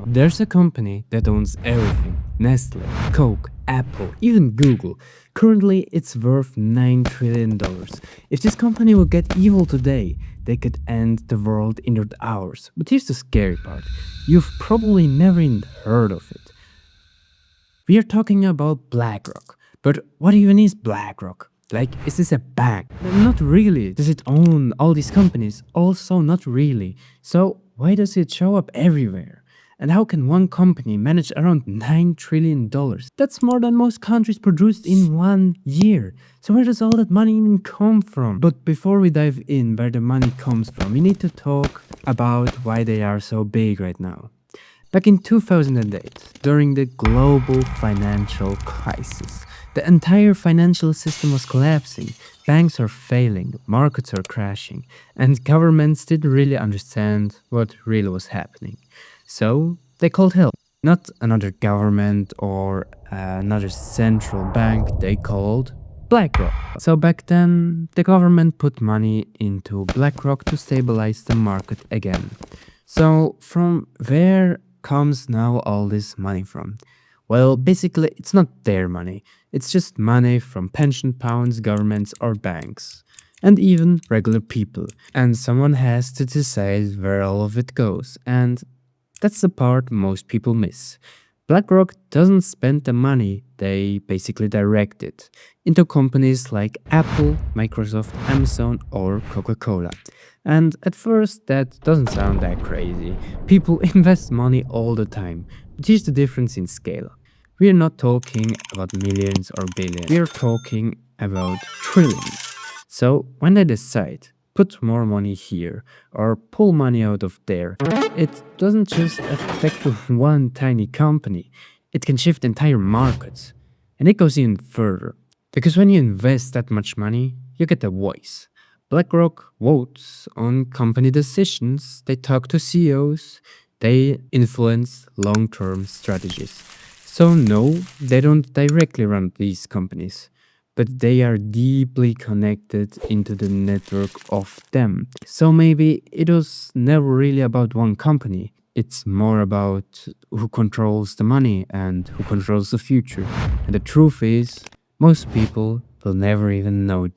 There's a company that owns everything: Nestle, Coke, Apple, even Google. Currently, it's worth $9 trillion. If this company would get evil today, they could end the world in hours. But here's the scary part: you've probably never even heard of it. We are talking about BlackRock. But what even is BlackRock? Like, is this a bank? Not really. Does it own all these companies? Also, not really. So, why does it show up everywhere? And how can one company manage around $9 trillion? That's more than most countries produced in 1 year. So, where does all that money even come from? But before we dive in where the money comes from, we need to talk about why they are so big right now. Back in 2008, during the global financial crisis, the entire financial system was collapsing. Banks are failing, markets are crashing, and governments didn't really understand what really was happening. So they called help. Not another government or another central bank, they called BlackRock. So back then, the government put money into BlackRock to stabilize the market again. So from where comes now all this money from? Well, basically, it's not their money. It's just money from pension funds, governments, or banks, and even regular people. And someone has to decide where all of it goes. And that's the part most people miss. BlackRock doesn't spend the money, they basically direct it into companies like Apple, Microsoft, Amazon, or Coca Cola. And at first, that doesn't sound that crazy. People invest money all the time. But here's the difference in scale: we are not talking about millions or billions, we are talking about trillions. So when they decide, put more money here or pull money out of there, it doesn't just affect one tiny company, it can shift entire markets. And it goes even further. Because when you invest that much money, you get a voice. BlackRock votes on company decisions, they talk to CEOs, they influence long term strategies. So, no, they don't directly run these companies, but they are deeply connected into the network of them. So, maybe it was never really about one company. It's more about who controls the money and who controls the future. And the truth is, most people will never even know this.